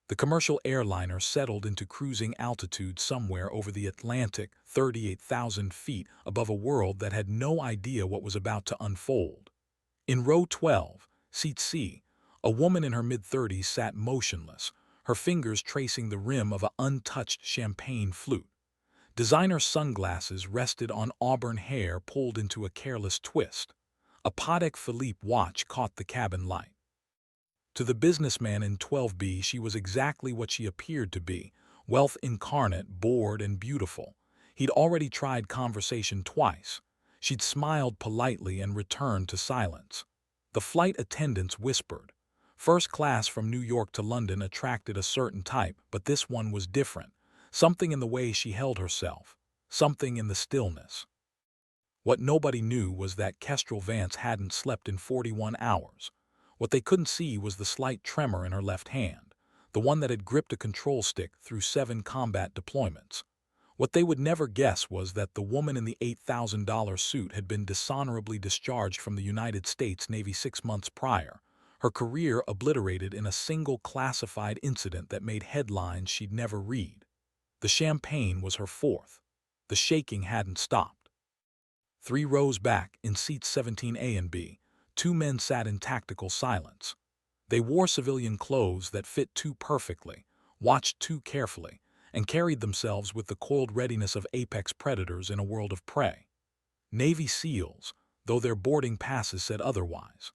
The commercial airliner settled into cruising altitude somewhere over the Atlantic, 38,000 feet above a world that had no idea what was about to unfold. In row 12, seat C, a woman in her mid-30s sat motionless, her fingers tracing the rim of an untouched champagne flute. Designer sunglasses rested on auburn hair pulled into a careless twist. A Patek Philippe watch caught the cabin light. To the businessman in 12B, she was exactly what she appeared to be, wealth incarnate, bored and beautiful. He'd already tried conversation twice. She'd smiled politely and returned to silence. The flight attendants whispered. First class from New York to London attracted a certain type, but this one was different. Something in the way she held herself. Something in the stillness. What nobody knew was that Kestrel Vance hadn't slept in 41 hours. What they couldn't see was the slight tremor in her left hand, the one that had gripped a control stick through 7 combat deployments. What they would never guess was that the woman in the $8,000 suit had been dishonorably discharged from the United States Navy 6 months prior, her career obliterated in a single classified incident that made headlines she'd never read. The champagne was her fourth. The shaking hadn't stopped. 3 rows back, in seats 17A and B, 2 men sat in tactical silence. They wore civilian clothes that fit too perfectly, watched too carefully, and carried themselves with the coiled readiness of apex predators in a world of prey. Navy SEALs, though their boarding passes said otherwise.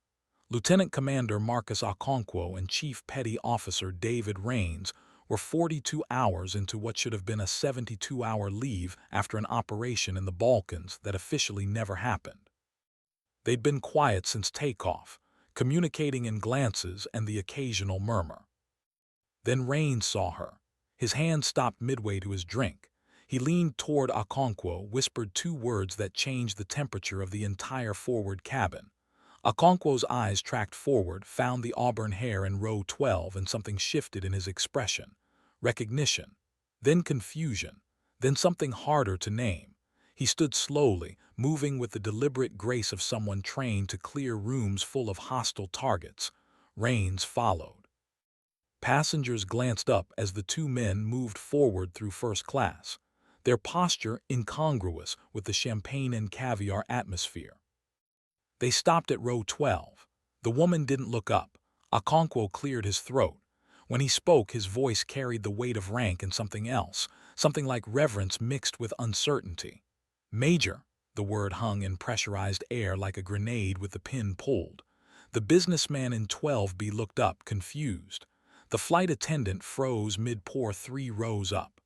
Lieutenant Commander Marcus Okonkwo and Chief Petty Officer David Rains were 42 hours into what should have been a 72-hour leave after an operation in the Balkans that officially never happened. They'd been quiet since takeoff, communicating in glances and the occasional murmur. Then Rains saw her. His hand stopped midway to his drink. He leaned toward Okonkwo, whispered 2 words that changed the temperature of the entire forward cabin. Okonkwo's eyes tracked forward, found the auburn hair in row 12, and something shifted in his expression. Recognition, then confusion, then something harder to name. He stood slowly, moving with the deliberate grace of someone trained to clear rooms full of hostile targets. Rains followed. Passengers glanced up as the 2 men moved forward through first class, their posture incongruous with the champagne and caviar atmosphere. They stopped at row 12. The woman didn't look up. Okonkwo cleared his throat. When he spoke, his voice carried the weight of rank and something else, something like reverence mixed with uncertainty. Major, the word hung in pressurized air like a grenade with the pin pulled. The businessman in 12B looked up, confused. The flight attendant froze mid-pour 3 rows up.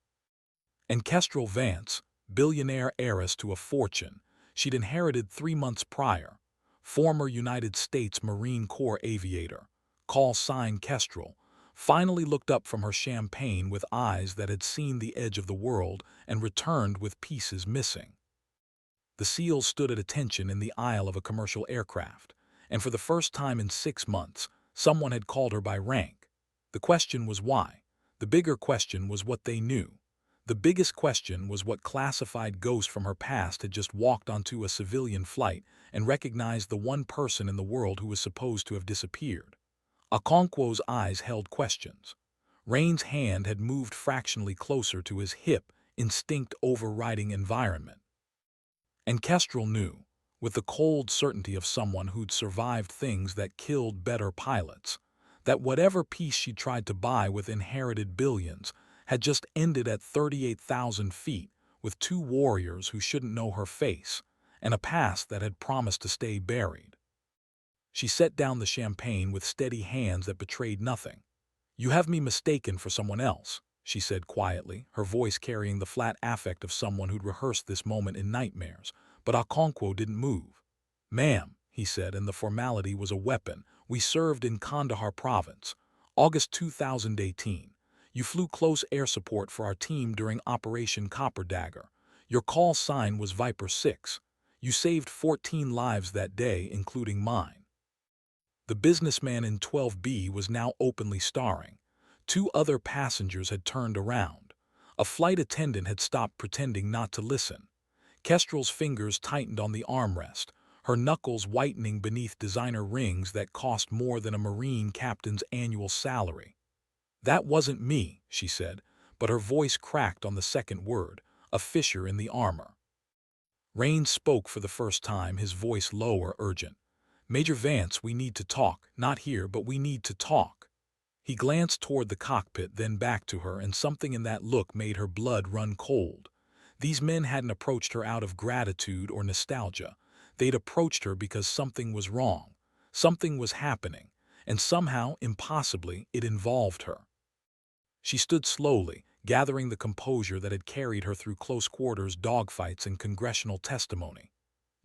And Kestrel Vance, billionaire heiress to a fortune she'd inherited 3 months prior, former United States Marine Corps aviator, call sign Kestrel, finally looked up from her champagne with eyes that had seen the edge of the world and returned with pieces missing. The SEALs stood at attention in the aisle of a commercial aircraft, and for the first time in 6 months, someone had called her by rank. The question was why. The bigger question was what they knew. The biggest question was what classified ghost from her past had just walked onto a civilian flight and recognized the one person in the world who was supposed to have disappeared. Okonkwo's eyes held questions. Rain's hand had moved fractionally closer to his hip, instinct overriding environment. And Kestrel knew, with the cold certainty of someone who'd survived things that killed better pilots, that whatever peace she tried to buy with inherited billions had just ended at 38,000 feet with 2 warriors who shouldn't know her face and a past that had promised to stay buried. She set down the champagne with steady hands that betrayed nothing. "You have me mistaken for someone else," she said quietly, her voice carrying the flat affect of someone who'd rehearsed this moment in nightmares. But Okonkwo didn't move. "Ma'am," he said, and the formality was a weapon, "we served in Kandahar Province, August 2018. You flew close air support for our team during Operation Copper Dagger. Your call sign was Viper 6. You saved 14 lives that day, including mine." The businessman in 12B was now openly starring. 2 other passengers had turned around. A flight attendant had stopped pretending not to listen. Kestrel's fingers tightened on the armrest, her knuckles whitening beneath designer rings that cost more than a Marine captain's annual salary. "That wasn't me," she said, but her voice cracked on the second word, a fissure in the armor. Raines spoke for the first time, his voice low or urgent. "Major Vance, we need to talk, not here, but we need to talk." He glanced toward the cockpit, then back to her, and something in that look made her blood run cold. These men hadn't approached her out of gratitude or nostalgia. They'd approached her because something was wrong. Something was happening, and somehow, impossibly, it involved her. She stood slowly, gathering the composure that had carried her through close quarters dogfights and congressional testimony.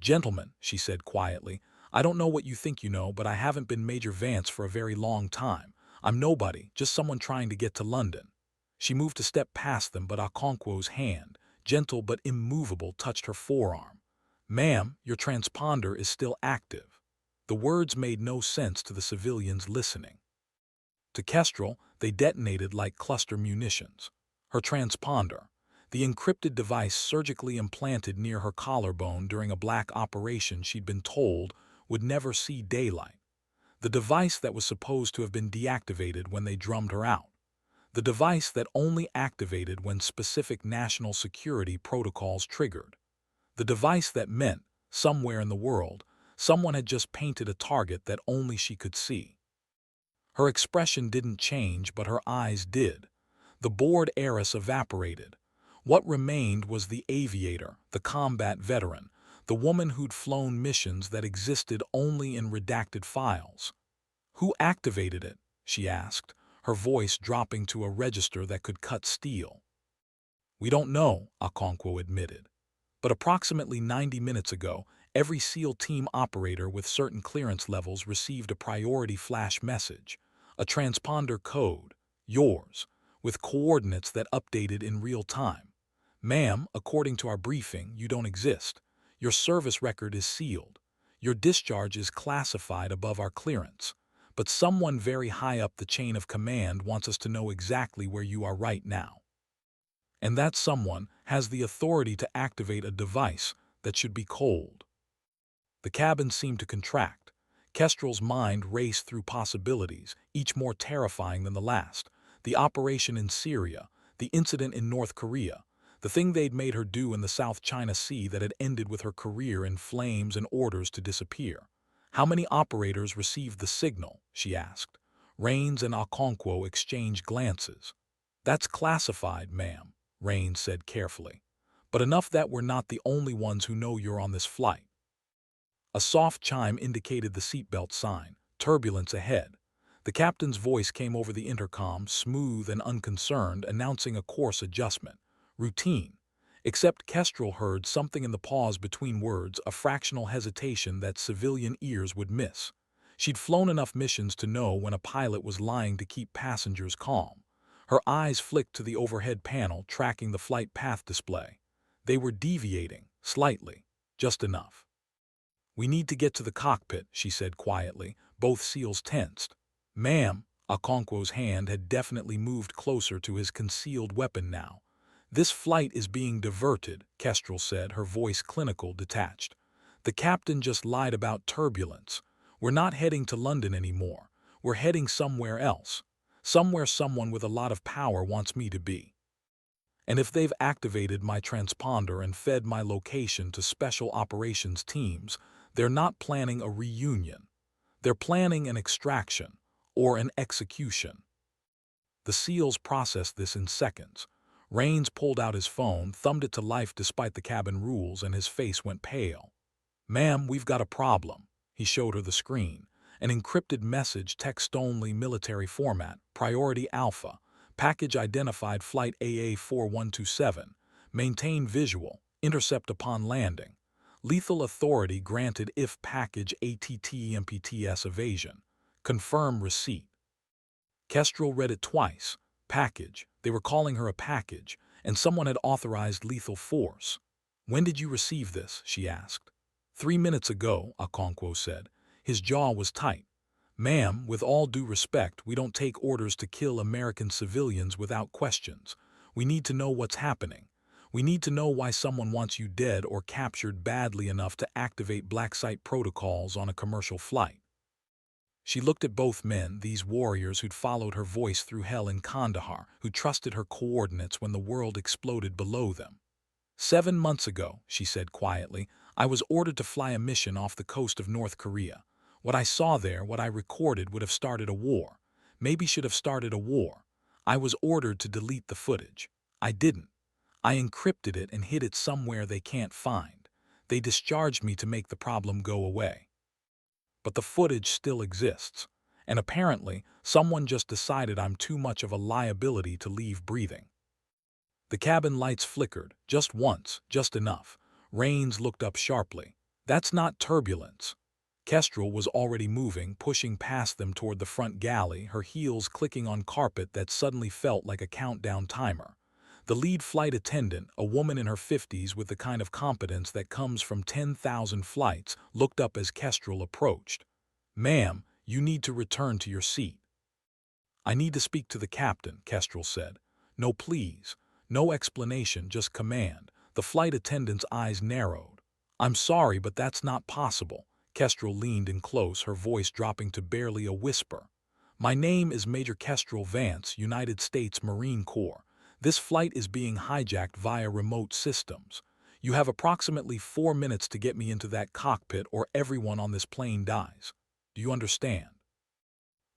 "Gentlemen," she said quietly, "I don't know what you think you know, but I haven't been Major Vance for a very long time. I'm nobody, just someone trying to get to London." She moved a step past them, but Okonkwo's hand, gentle but immovable, touched her forearm. "Ma'am, your transponder is still active." The words made no sense to the civilians listening. To Kestrel, they detonated like cluster munitions. Her transponder, the encrypted device surgically implanted near her collarbone during a black operation she'd been told would never see daylight. The device that was supposed to have been deactivated when they drummed her out. The device that only activated when specific national security protocols triggered. The device that meant, somewhere in the world, someone had just painted a target that only she could see. Her expression didn't change, but her eyes did. The bored heiress evaporated. What remained was the aviator, the combat veteran, the woman who'd flown missions that existed only in redacted files. "Who activated it?" she asked, her voice dropping to a register that could cut steel. "We don't know," Okonkwo admitted. "But approximately 90 minutes ago, every SEAL team operator with certain clearance levels received a priority flash message, a transponder code, yours, with coordinates that updated in real time. Ma'am, according to our briefing, you don't exist. Your service record is sealed. Your discharge is classified above our clearance. But someone very high up the chain of command wants us to know exactly where you are right now. And that someone has the authority to activate a device that should be cold." The cabin seemed to contract. Kestrel's mind raced through possibilities, each more terrifying than the last. The operation in Syria, the incident in North Korea, the thing they'd made her do in the South China Sea that had ended with her career in flames and orders to disappear. "How many operators received the signal?" she asked. Raines and Okonkwo exchanged glances. "That's classified, ma'am," Raines said carefully. "But enough that we're not the only ones who know you're on this flight." A soft chime indicated the seatbelt sign, turbulence ahead. The captain's voice came over the intercom, smooth and unconcerned, announcing a course adjustment. Routine. Except Kestrel heard something in the pause between words, a fractional hesitation that civilian ears would miss. She'd flown enough missions to know when a pilot was lying to keep passengers calm. Her eyes flicked to the overhead panel tracking the flight path display. They were deviating, slightly, just enough. "We need to get to the cockpit," she said quietly, both SEALs tensed. "Ma'am," Okonkwo's hand had definitely moved closer to his concealed weapon now. "This flight is being diverted," Kestrel said, her voice clinical, detached. "The captain just lied about turbulence. We're not heading to London anymore. We're heading somewhere else. Somewhere someone with a lot of power wants me to be. And if they've activated my transponder and fed my location to special operations teams, they're not planning a reunion. They're planning an extraction, or an execution." The SEALs processed this in seconds. Raines pulled out his phone, thumbed it to life despite the cabin rules, and his face went pale. "Ma'am, we've got a problem." He showed her the screen. An encrypted message, text-only, military format, Priority Alpha, package identified Flight AA4127, maintain visual, intercept upon landing. Lethal authority granted if package ATTMPTS evasion. Confirm receipt. Kestrel read it twice. Package. They were calling her a package, and someone had authorized lethal force. "When did you receive this?" she asked. 3 minutes ago," Okonkwo said. His jaw was tight. "Ma'am, with all due respect, we don't take orders to kill American civilians without questions. We need to know what's happening. We need to know why someone wants you dead or captured badly enough to activate black site protocols on a commercial flight." She looked at both men, these warriors who'd followed her voice through hell in Kandahar, who trusted her coordinates when the world exploded below them. 7 months ago, she said quietly, I was ordered to fly a mission off the coast of North Korea. What I saw there, what I recorded, would have started a war. Maybe should have started a war. I was ordered to delete the footage. I didn't. I encrypted it and hid it somewhere they can't find. They discharged me to make the problem go away. But the footage still exists. And apparently, someone just decided I'm too much of a liability to leave breathing. The cabin lights flickered, just once, just enough. Rains looked up sharply. That's not turbulence. Kestrel was already moving, pushing past them toward the front galley, her heels clicking on carpet that suddenly felt like a countdown timer. The lead flight attendant, a woman in her 50s with the kind of competence that comes from 10,000 flights, looked up as Kestrel approached. Ma'am, you need to return to your seat. I need to speak to the captain, Kestrel said. No, please. No explanation, just command. The flight attendant's eyes narrowed. I'm sorry, but that's not possible. Kestrel leaned in close, her voice dropping to barely a whisper. My name is Major Kestrel Vance, United States Marine Corps. This flight is being hijacked via remote systems. You have approximately 4 minutes to get me into that cockpit or everyone on this plane dies. Do you understand?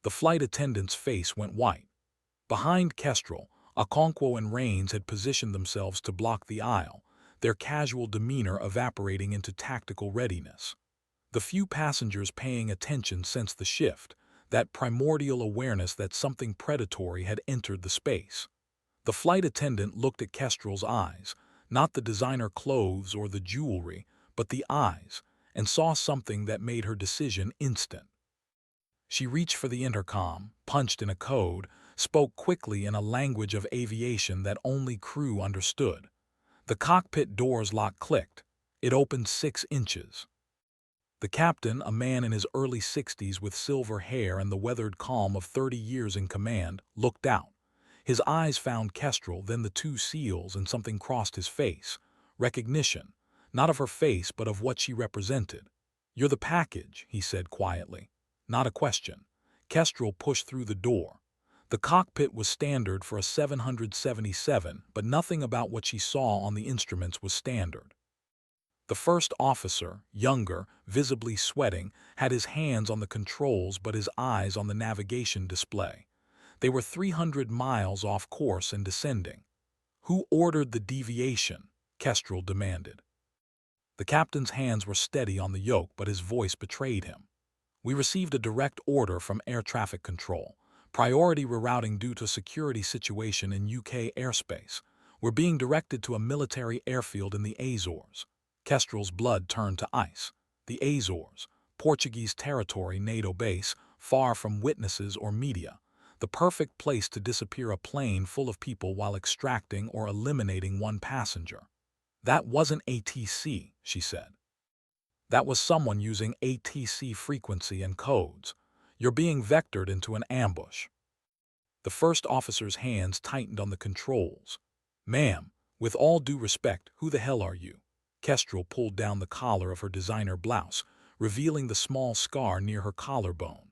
The flight attendant's face went white. Behind Kestrel, Okonkwo and Rains had positioned themselves to block the aisle, their casual demeanor evaporating into tactical readiness. The few passengers paying attention sensed the shift, that primordial awareness that something predatory had entered the space. The flight attendant looked at Kestrel's eyes, not the designer clothes or the jewelry, but the eyes, and saw something that made her decision instant. She reached for the intercom, punched in a code, spoke quickly in a language of aviation that only crew understood. The cockpit door's lock clicked. It opened 6 inches. The captain, a man in his early 60s with silver hair and the weathered calm of 30 years in command, looked out. His eyes found Kestrel, then the 2 SEALs, and something crossed his face. Recognition, not of her face but of what she represented. You're the package, he said quietly. Not a question. Kestrel pushed through the door. The cockpit was standard for a 777, but nothing about what she saw on the instruments was standard. The first officer, younger, visibly sweating, had his hands on the controls but his eyes on the navigation display. They were 300 miles off course and descending. Who ordered the deviation? Kestrel demanded. The captain's hands were steady on the yoke, but his voice betrayed him. We received a direct order from air traffic control. Priority rerouting due to security situation in UK airspace. We're being directed to a military airfield in the Azores. Kestrel's blood turned to ice. The Azores, Portuguese territory, NATO base, far from witnesses or media. The perfect place to disappear a plane full of people while extracting or eliminating one passenger. That wasn't ATC, she said. That was someone using ATC frequency and codes. You're being vectored into an ambush. The first officer's hands tightened on the controls. Ma'am, with all due respect, who the hell are you? Kestrel pulled down the collar of her designer blouse, revealing the small scar near her collarbone.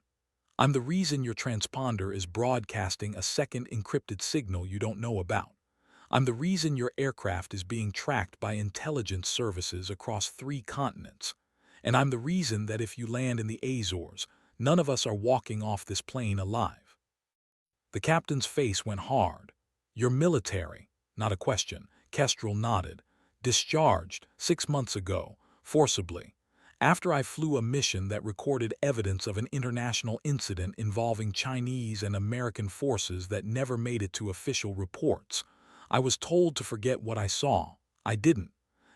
I'm the reason your transponder is broadcasting a second encrypted signal you don't know about. I'm the reason your aircraft is being tracked by intelligence services across 3 continents. And I'm the reason that if you land in the Azores, none of us are walking off this plane alive. The captain's face went hard. You're military. Not a question. Kestrel nodded. Discharged 6 months ago, forcibly. After I flew a mission that recorded evidence of an international incident involving Chinese and American forces that never made it to official reports. I was told to forget what I saw. I didn't.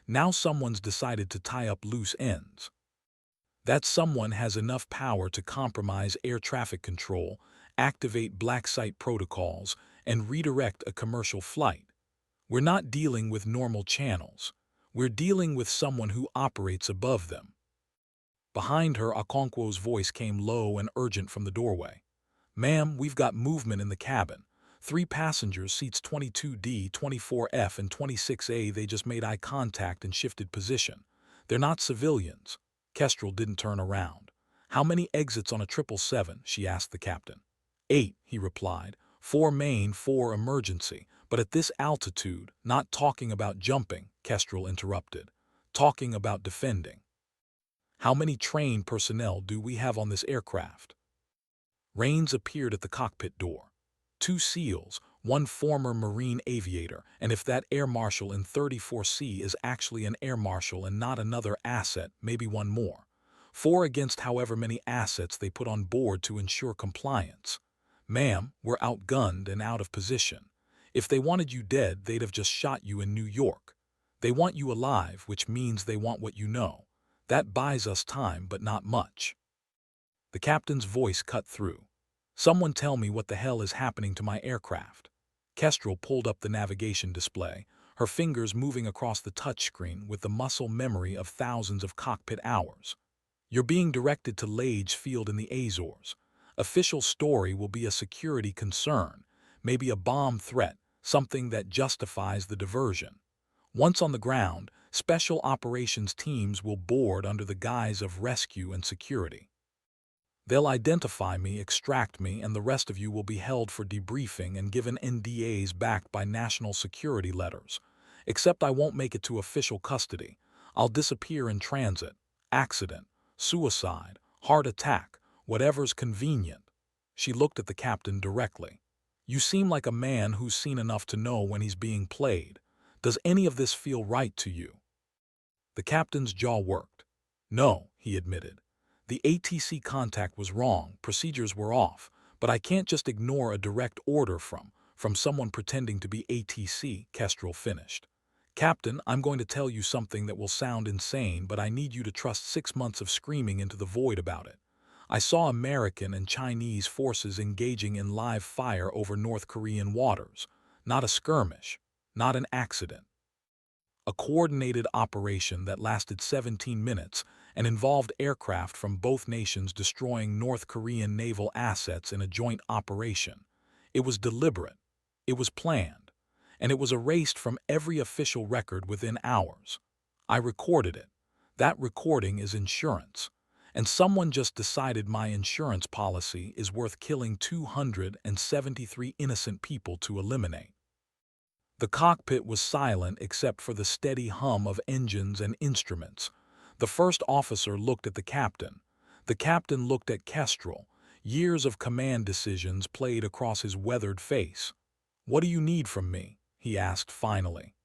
Now someone's decided to tie up loose ends. That someone has enough power to compromise air traffic control, activate black site protocols, and redirect a commercial flight. We're not dealing with normal channels. We're dealing with someone who operates above them. Behind her, Okonkwo's voice came low and urgent from the doorway. Ma'am, we've got movement in the cabin. 3 passengers, seats 22D, 24F, and 26A. They just made eye contact and shifted position. They're not civilians. Kestrel didn't turn around. "How many exits on a 777?" she asked the captain. "8," he replied. "4 main, 4 emergency. But at this altitude, not talking about jumping," Kestrel interrupted. "Talking about defending." "How many trained personnel do we have on this aircraft?" Rains appeared at the cockpit door. 2 SEALs, 1 former Marine aviator, and if that air marshal in 34C is actually an air marshal and not another asset, maybe 1 more. 4 against however many assets they put on board to ensure compliance. "Ma'am, we're outgunned and out of position. If they wanted you dead, they'd have just shot you in New York. They want you alive, which means they want what you know. That buys us time, but not much." The captain's voice cut through. "Someone tell me what the hell is happening to my aircraft." Kestrel pulled up the navigation display, her fingers moving across the touchscreen with the muscle memory of thousands of cockpit hours. "You're being directed to Lage Field in the Azores. Official story will be a security concern, maybe a bomb threat, something that justifies the diversion. Once on the ground, special operations teams will board under the guise of rescue and security. They'll identify me, extract me, and the rest of you will be held for debriefing and given NDAs backed by national security letters. Except I won't make it to official custody. I'll disappear in transit. Accident, suicide, heart attack, whatever's convenient." She looked at the captain directly. "You seem like a man who's seen enough to know when he's being played. Does any of this feel right to you?" The captain's jaw worked. "No," he admitted. "The ATC contact was wrong, procedures were off, but I can't just ignore a direct order from someone pretending to be ATC," Kestrel finished. "Captain, I'm going to tell you something that will sound insane, but I need you to trust 6 months of screaming into the void about it. I saw American and Chinese forces engaging in live fire over North Korean waters. Not a skirmish, not an accident. A coordinated operation that lasted 17 minutes and involved aircraft from both nations destroying North Korean naval assets in a joint operation. It was deliberate, it was planned, and it was erased from every official record within hours. I recorded it. That recording is insurance. And someone just decided my insurance policy is worth killing 273 innocent people to eliminate." The cockpit was silent except for the steady hum of engines and instruments. The first officer looked at the captain. The captain looked at Kestrel. Years of command decisions played across his weathered face. "What do you need from me?" he asked finally.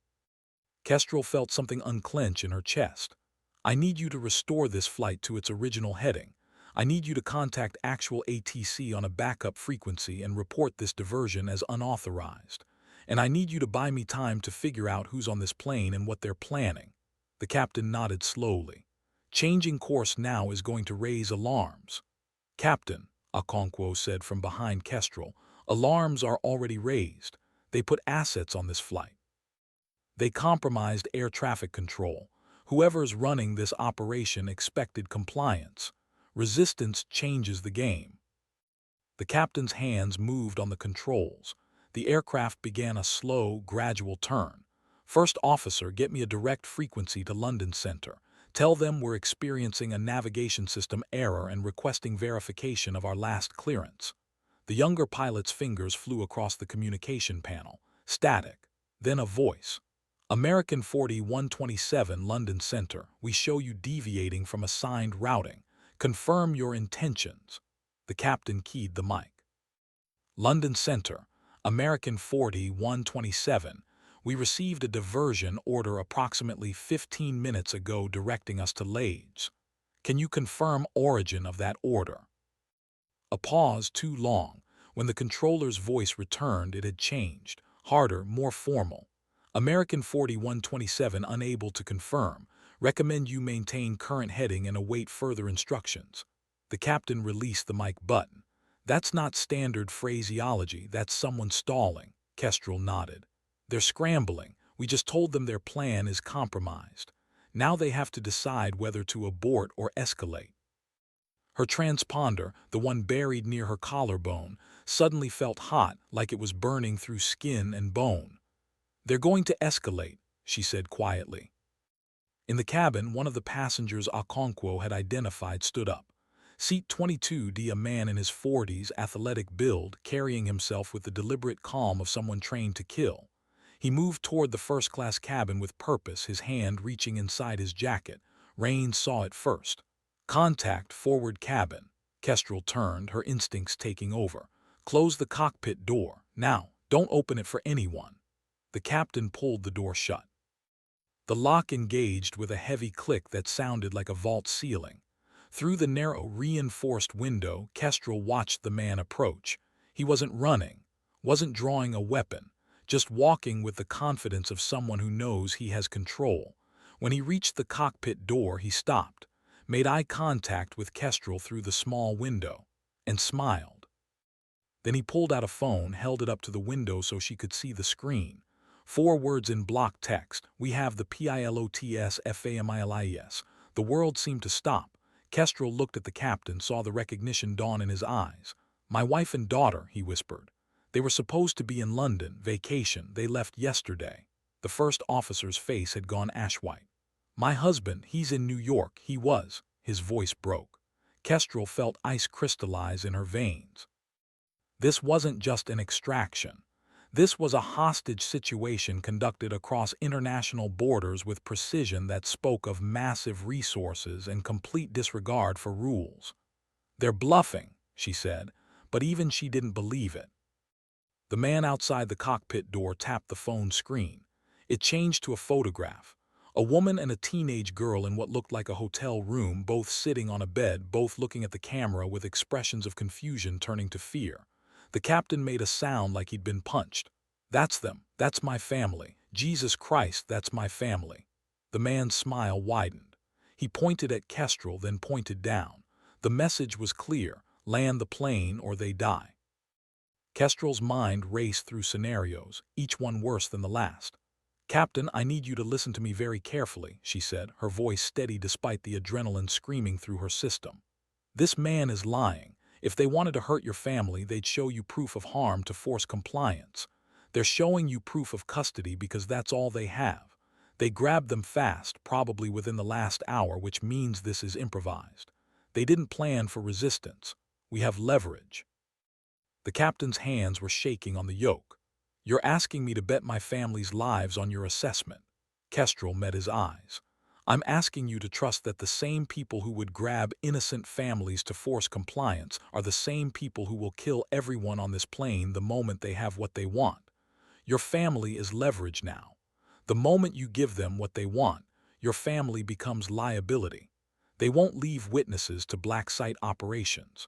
Kestrel felt something unclench in her chest. "I need you to restore this flight to its original heading. I need you to contact actual ATC on a backup frequency and report this diversion as unauthorized. And I need you to buy me time to figure out who's on this plane and what they're planning." The captain nodded slowly. "Changing course now is going to raise alarms." "Captain," Okonkwo said from behind Kestrel, "alarms are already raised. They put assets on this flight. They compromised air traffic control. Whoever's running this operation expected compliance. Resistance changes the game." The captain's hands moved on the controls. The aircraft began a slow, gradual turn. "First officer, get me a direct frequency to London Center. Tell them we're experiencing a navigation system error and requesting verification of our last clearance." The younger pilot's fingers flew across the communication panel. Static. Then a voice. "American 40-127 London Center, we show you deviating from assigned routing. Confirm your intentions." The captain keyed the mic. "London Center, American 40-127, we received a diversion order approximately 15 minutes ago directing us to Lage. Can you confirm origin of that order?" A pause too long. When the controller's voice returned, it had changed. Harder, more formal. "American 40-127 unable to confirm. Recommend you maintain current heading and await further instructions." The captain released the mic button. "That's not standard phraseology, that's someone stalling." Kestrel nodded. "They're scrambling. We just told them their plan is compromised. Now they have to decide whether to abort or escalate." Her transponder, the one buried near her collarbone, suddenly felt hot, like it was burning through skin and bone. "They're going to escalate," she said quietly. In the cabin, one of the passengers Okonkwo had identified stood up. Seat 22D, a man in his 40s, athletic build, carrying himself with the deliberate calm of someone trained to kill. He moved toward the first-class cabin with purpose, his hand reaching inside his jacket. Rain saw it first. Contact, forward cabin. Kestrel turned, her instincts taking over. Close the cockpit door. Now, don't open it for anyone. The captain pulled the door shut. The lock engaged with a heavy click that sounded like a vault ceiling. Through the narrow, reinforced window, Kestrel watched the man approach. He wasn't running, wasn't drawing a weapon, just walking with the confidence of someone who knows he has control. When he reached the cockpit door, he stopped, made eye contact with Kestrel through the small window, and smiled. Then he pulled out a phone, held it up to the window so she could see the screen. 4 words in block text: "We have the PILOTS FAMILIES." The world seemed to stop. Kestrel looked at the captain, saw the recognition dawn in his eyes. "My wife and daughter," he whispered. "They were supposed to be in London, vacation. They left yesterday." The first officer's face had gone ash-white. "My husband, he's in New York. He was." His voice broke. Kestrel felt ice crystallize in her veins. This wasn't just an extraction. This was a hostage situation conducted across international borders with precision that spoke of massive resources and complete disregard for rules. "They're bluffing," she said, but even she didn't believe it. The man outside the cockpit door tapped the phone screen. It changed to a photograph. A woman and a teenage girl in what looked like a hotel room, both sitting on a bed, both looking at the camera with expressions of confusion turning to fear. The captain made a sound like he'd been punched. "That's them. That's my family. Jesus Christ, that's my family." The man's smile widened. He pointed at Kestrel, then pointed down. The message was clear: land the plane or they die. Kestrel's mind raced through scenarios, each one worse than the last. "Captain, I need you to listen to me very carefully," she said, her voice steady despite the adrenaline screaming through her system. "This man is lying. If they wanted to hurt your family, they'd show you proof of harm to force compliance. They're showing you proof of custody because that's all they have. They grabbed them fast, probably within the last hour, which means this is improvised. They didn't plan for resistance. We have leverage." The captain's hands were shaking on the yoke. "You're asking me to bet my family's lives on your assessment." Kestrel met his eyes. "I'm asking you to trust that the same people who would grab innocent families to force compliance are the same people who will kill everyone on this plane the moment they have what they want. Your family is leverage now. The moment you give them what they want, your family becomes liability. They won't leave witnesses to black site operations.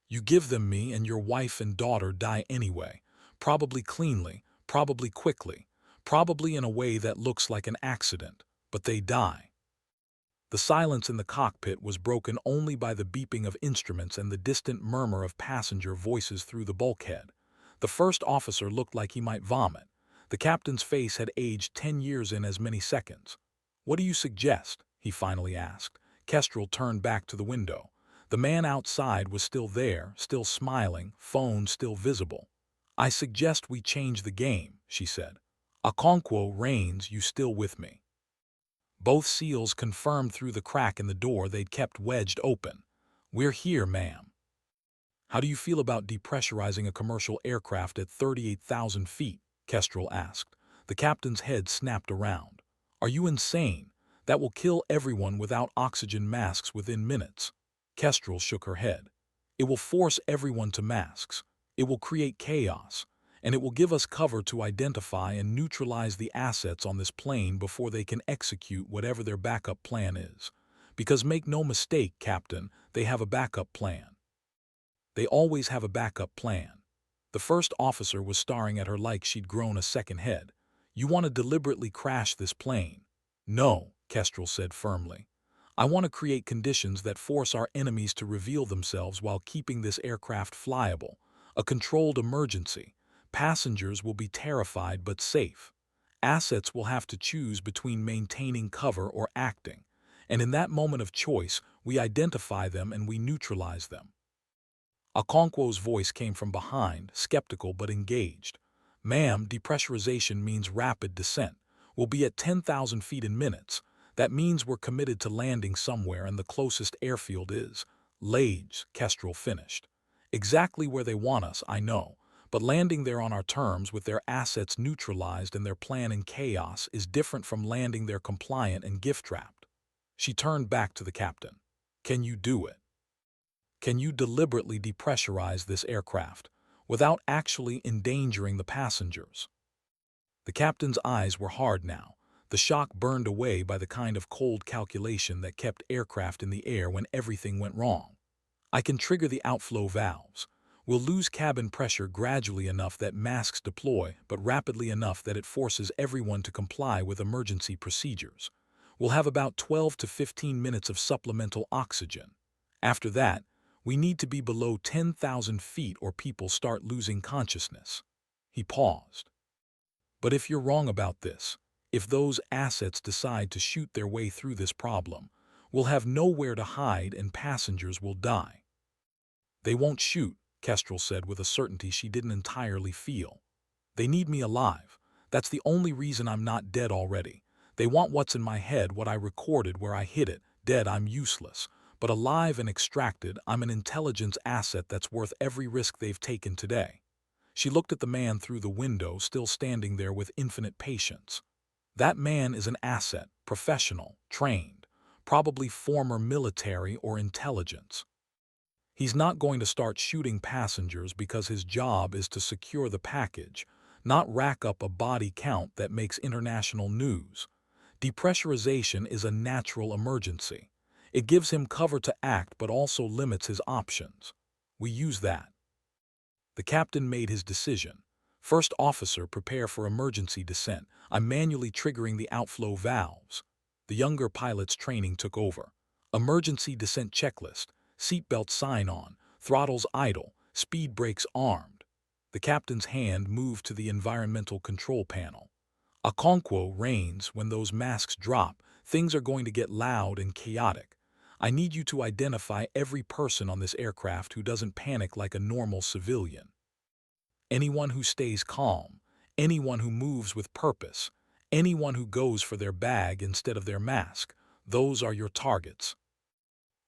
You give them me and your wife and daughter die anyway, probably cleanly, probably quickly, probably in a way that looks like an accident, but they die." The silence in the cockpit was broken only by the beeping of instruments and the distant murmur of passenger voices through the bulkhead. The first officer looked like he might vomit. The captain's face had aged 10 years in as many seconds. "What do you suggest?" he finally asked. Kestrel turned back to the window. The man outside was still there, still smiling, phone still visible. "I suggest we change the game," she said. "Okonkwo reigns, you still with me?" Both SEALs confirmed through the crack in the door they'd kept wedged open. "We're here, ma'am." "How do you feel about depressurizing a commercial aircraft at 38,000 feet?" Kestrel asked. The captain's head snapped around. "Are you insane? That will kill everyone without oxygen masks within minutes." Kestrel shook her head. "It will force everyone to masks. It will create chaos. And it will give us cover to identify and neutralize the assets on this plane before they can execute whatever their backup plan is. Because make no mistake, Captain, they have a backup plan. They always have a backup plan." The first officer was staring at her like she'd grown a second head. "You want to deliberately crash this plane?" "No," Kestrel said firmly. "I want to create conditions that force our enemies to reveal themselves while keeping this aircraft flyable. A controlled emergency. Passengers will be terrified but safe. Assets will have to choose between maintaining cover or acting. And in that moment of choice, we identify them and we neutralize them." Okonkwo's voice came from behind, skeptical but engaged. "Ma'am, depressurization means rapid descent. We'll be at 10,000 feet in minutes. That means we're committed to landing somewhere and the closest airfield is Lades, Kestrel finished. Exactly where they want us, I know, but landing there on our terms with their assets neutralized and their plan in chaos is different from landing there compliant and gift-wrapped. She turned back to the captain. Can you do it? Can you deliberately depressurize this aircraft without actually endangering the passengers? The captain's eyes were hard now, the shock burned away by the kind of cold calculation that kept aircraft in the air when everything went wrong. I can trigger the outflow valves. We'll lose cabin pressure gradually enough that masks deploy, but rapidly enough that it forces everyone to comply with emergency procedures. We'll have about 12 to 15 minutes of supplemental oxygen. After that, we need to be below 10,000 feet or people start losing consciousness. He paused. But if you're wrong about this, if those assets decide to shoot their way through this problem, we'll have nowhere to hide and passengers will die. They won't shoot, Kestrel said with a certainty she didn't entirely feel. They need me alive. That's the only reason I'm not dead already. They want what's in my head, what I recorded where I hid it. Dead, I'm useless. But alive and extracted, I'm an intelligence asset that's worth every risk they've taken today. She looked at the man through the window, still standing there with infinite patience. That man is an asset, professional, trained, probably former military or intelligence. He's not going to start shooting passengers because his job is to secure the package, not rack up a body count that makes international news. Depressurization is a natural emergency. It gives him cover to act but also limits his options. We use that. The captain made his decision. First officer, prepare for emergency descent. I'm manually triggering the outflow valves. The younger pilot's training took over. Emergency descent checklist. Seatbelt sign on. Throttles idle. Speed brakes armed. The captain's hand moved to the environmental control panel. A conquo reigns when those masks drop. Things are going to get loud and chaotic. I need you to identify every person on this aircraft who doesn't panic like a normal civilian. Anyone who stays calm, anyone who moves with purpose, anyone who goes for their bag instead of their mask, those are your targets.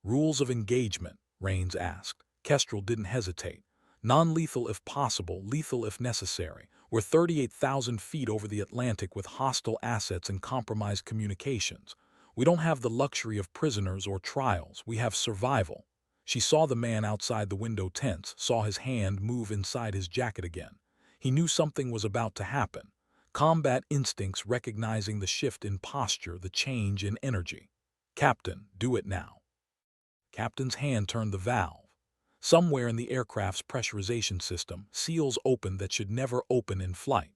Rules of engagement, Rains asked. Kestrel didn't hesitate. Non-lethal if possible, lethal if necessary. We're 38,000 feet over the Atlantic with hostile assets and compromised communications. We don't have the luxury of prisoners or trials, we have survival. She saw the man outside the window tense, saw his hand move inside his jacket again. He knew something was about to happen. Combat instincts recognizing the shift in posture, the change in energy. Captain, do it now. Captain's hand turned the valve. Somewhere in the aircraft's pressurization system, seals opened that should never open in flight.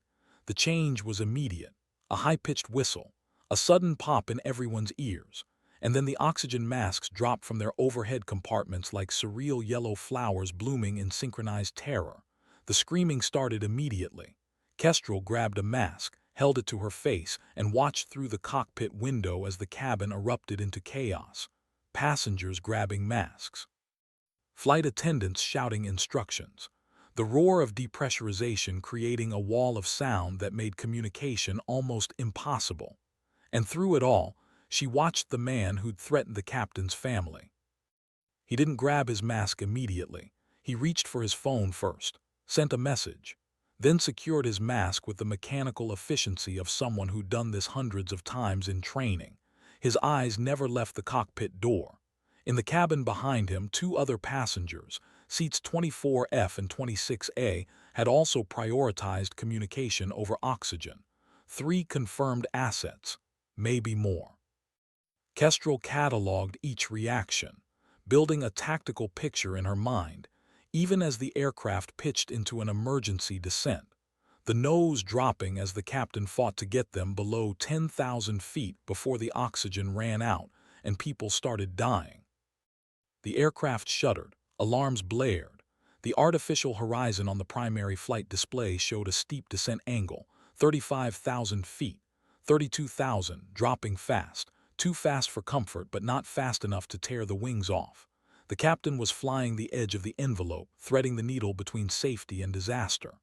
The change was immediate. A high-pitched whistle, a sudden pop in everyone's ears, and then the oxygen masks dropped from their overhead compartments like surreal yellow flowers blooming in synchronized terror. The screaming started immediately. Kestrel grabbed a mask, held it to her face, and watched through the cockpit window as the cabin erupted into chaos. Passengers grabbing masks. Flight attendants shouting instructions. The roar of depressurization creating a wall of sound that made communication almost impossible. And through it all, she watched the man who'd threatened the captain's family. He didn't grab his mask immediately. He reached for his phone first, sent a message, then secured his mask with the mechanical efficiency of someone who'd done this hundreds of times in training. His eyes never left the cockpit door. In the cabin behind him, two other passengers, seats 24F and 26A, had also prioritized communication over oxygen. 3 confirmed assets, maybe more. Kestrel cataloged each reaction, building a tactical picture in her mind, even as the aircraft pitched into an emergency descent, the nose dropping as the captain fought to get them below 10,000 feet before the oxygen ran out and people started dying. The aircraft shuddered, alarms blared. The artificial horizon on the primary flight display showed a steep descent angle, 35,000 feet, 32,000, dropping fast, too fast for comfort but not fast enough to tear the wings off. The captain was flying the edge of the envelope, threading the needle between safety and disaster.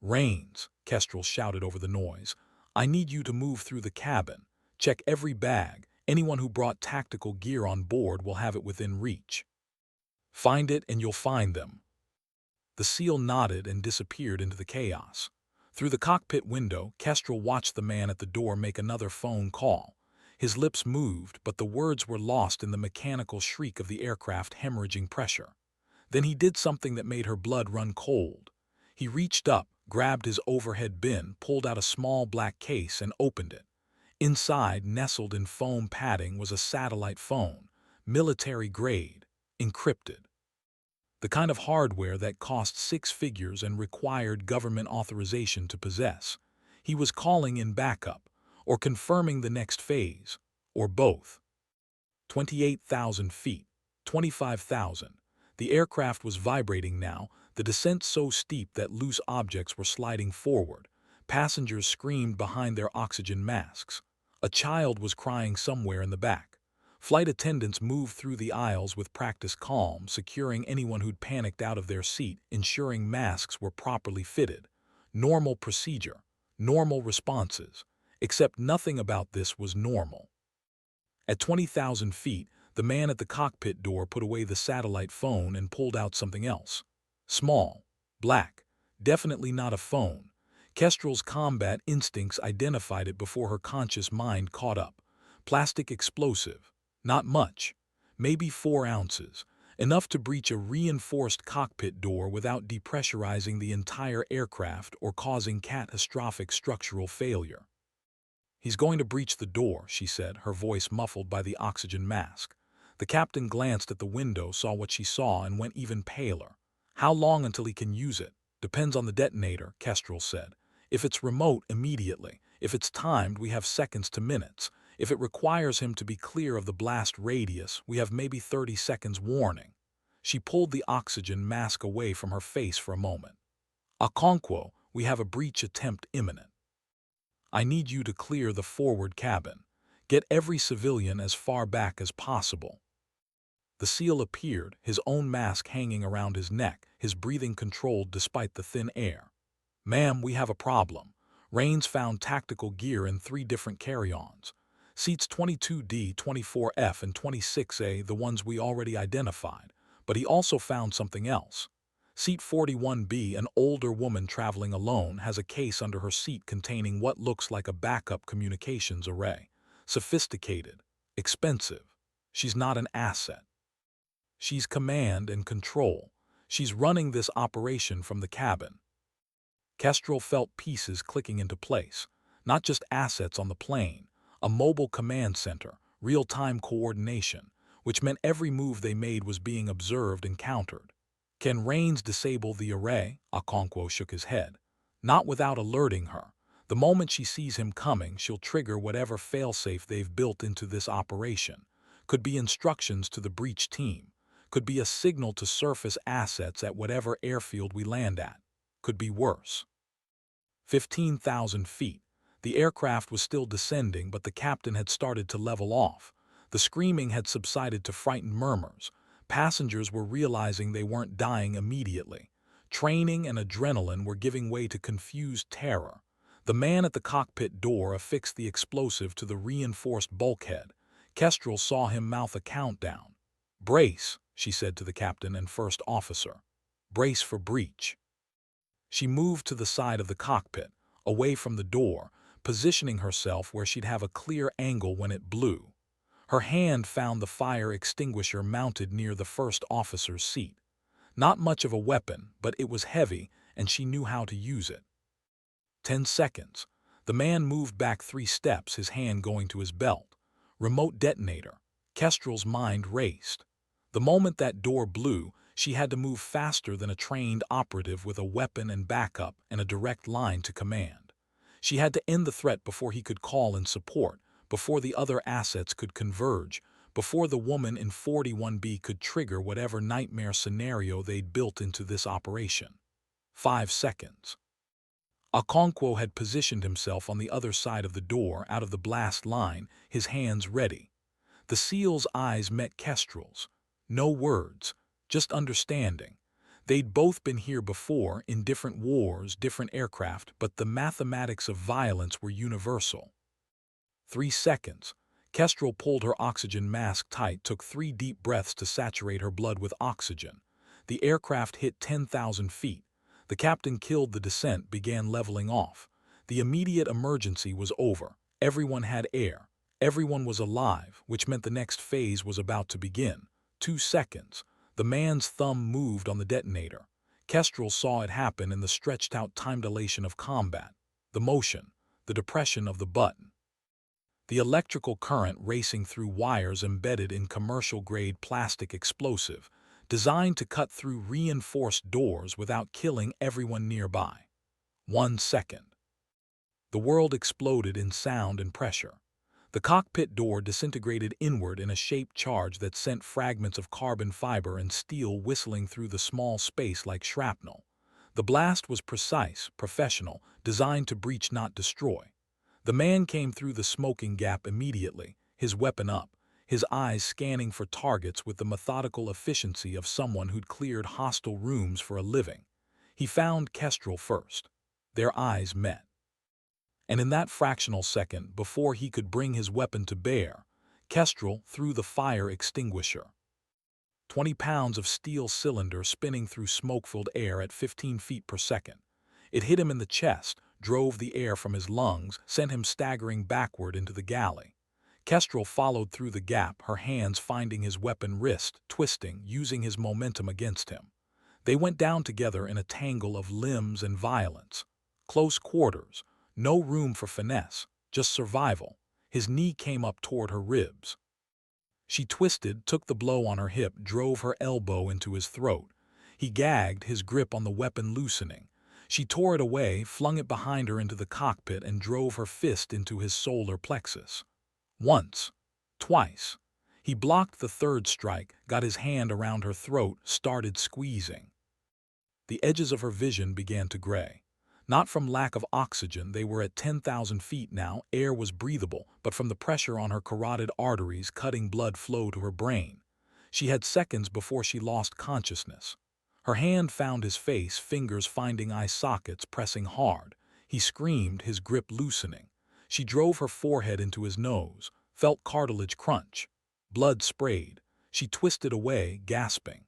Rains, Kestrel shouted over the noise. I need you to move through the cabin. Check every bag. Anyone who brought tactical gear on board will have it within reach. Find it and you'll find them. The SEAL nodded and disappeared into the chaos. Through the cockpit window, Kestrel watched the man at the door make another phone call. His lips moved, but the words were lost in the mechanical shriek of the aircraft hemorrhaging pressure. Then he did something that made her blood run cold. He reached up, grabbed his overhead bin, pulled out a small black case, and opened it. Inside, nestled in foam padding, was a satellite phone, military grade, encrypted. The kind of hardware that cost six figures and required government authorization to possess. He was calling in backup, or confirming the next phase, or both. 28,000 feet, 25,000. The aircraft was vibrating now, the descent so steep that loose objects were sliding forward. Passengers screamed behind their oxygen masks. A child was crying somewhere in the back. Flight attendants moved through the aisles with practiced calm, securing anyone who'd panicked out of their seat, ensuring masks were properly fitted. Normal procedure, normal responses, except nothing about this was normal. At 20,000 feet, the man at the cockpit door put away the satellite phone and pulled out something else. Small, black, definitely not a phone. Kestrel's combat instincts identified it before her conscious mind caught up. Plastic explosive. Not much. Maybe 4 ounces. Enough to breach a reinforced cockpit door without depressurizing the entire aircraft or causing catastrophic structural failure. "He's going to breach the door," she said, her voice muffled by the oxygen mask. The captain glanced at the window, saw what she saw, and went even paler. "How long until he can use it?" "Depends on the detonator," Kestrel said. "If it's remote, immediately. If it's timed, we have seconds to minutes. If it requires him to be clear of the blast radius, we have maybe 30 seconds warning." She pulled the oxygen mask away from her face for a moment. "Okonkwo, we have a breach attempt imminent. I need you to clear the forward cabin. Get every civilian as far back as possible." The SEAL appeared, his own mask hanging around his neck, his breathing controlled despite the thin air. "Ma'am, we have a problem. Rains found tactical gear in 3 different carry-ons. Seats 22D, 24F, and 26A, the ones we already identified. But he also found something else. Seat 41B, an older woman traveling alone, has a case under her seat containing what looks like a backup communications array. Sophisticated. Expensive. She's not an asset. She's command and control. She's running this operation from the cabin." Kestrel felt pieces clicking into place. Not just assets on the plane. A mobile command center, real-time coordination, which meant every move they made was being observed and countered. "Can Rains disable the array?" Okonkwo shook his head. "Not without alerting her. The moment she sees him coming, she'll trigger whatever failsafe they've built into this operation. Could be instructions to the breach team. Could be a signal to surface assets at whatever airfield we land at. Could be worse." 15,000 feet. The aircraft was still descending, but the captain had started to level off. The screaming had subsided to frightened murmurs. Passengers were realizing they weren't dying immediately. Training and adrenaline were giving way to confused terror. The man at the cockpit door affixed the explosive to the reinforced bulkhead. Kestrel saw him mouth a countdown. "Brace," she said to the captain and first officer. "Brace for breach." She moved to the side of the cockpit, away from the door, positioning herself where she'd have a clear angle when it blew. Her hand found the fire extinguisher mounted near the first officer's seat. Not much of a weapon, but it was heavy, and she knew how to use it. 10 seconds. The man moved back 3 steps, his hand going to his belt. Remote detonator. Kestrel's mind raced. The moment that door blew, she had to move faster than a trained operative with a weapon and backup and a direct line to command. She had to end the threat before he could call in support, before the other assets could converge, before the woman in 41B could trigger whatever nightmare scenario they'd built into this operation. 5 seconds. Okonkwo had positioned himself on the other side of the door, out of the blast line, his hands ready. The SEAL's eyes met Kestrel's. No words, just understanding. They'd both been here before, in different wars, different aircraft, but the mathematics of violence were universal. 3 seconds. Kestrel pulled her oxygen mask tight, took 3 deep breaths to saturate her blood with oxygen. The aircraft hit 10,000 feet. The captain killed the descent, began leveling off. The immediate emergency was over. Everyone had air. Everyone was alive, which meant the next phase was about to begin. 2 seconds. The man's thumb moved on the detonator. Kestrel saw it happen in the stretched-out time dilation of combat. The motion, the depression of the button. The electrical current racing through wires embedded in commercial-grade plastic explosive, designed to cut through reinforced doors without killing everyone nearby. 1 second. The world exploded in sound and pressure. The cockpit door disintegrated inward in a shaped charge that sent fragments of carbon fiber and steel whistling through the small space like shrapnel. The blast was precise, professional, designed to breach, not destroy. The man came through the smoking gap immediately, his weapon up, his eyes scanning for targets with the methodical efficiency of someone who'd cleared hostile rooms for a living. He found Kestrel first. Their eyes met. And in that fractional second, before he could bring his weapon to bear, Kestrel threw the fire extinguisher. 20 pounds of steel cylinder spinning through smoke-filled air at 15 feet per second. It hit him in the chest, drove the air from his lungs, sent him staggering backward into the galley. Kestrel followed through the gap, her hands finding his weapon wrist, twisting, using his momentum against him. They went down together in a tangle of limbs and violence. Close quarters, no room for finesse, just survival. His knee came up toward her ribs. She twisted, took the blow on her hip, drove her elbow into his throat. He gagged, his grip on the weapon loosening. She tore it away, flung it behind her into the cockpit, and drove her fist into his solar plexus. Once. Twice. He blocked the third strike, got his hand around her throat, started squeezing. The edges of her vision began to gray. Not from lack of oxygen, they were at 10,000 feet now, air was breathable, but from the pressure on her carotid arteries, cutting blood flow to her brain. She had seconds before she lost consciousness. Her hand found his face, fingers finding eye sockets, pressing hard. He screamed, his grip loosening. She drove her forehead into his nose, felt cartilage crunch. Blood sprayed. She twisted away, gasping.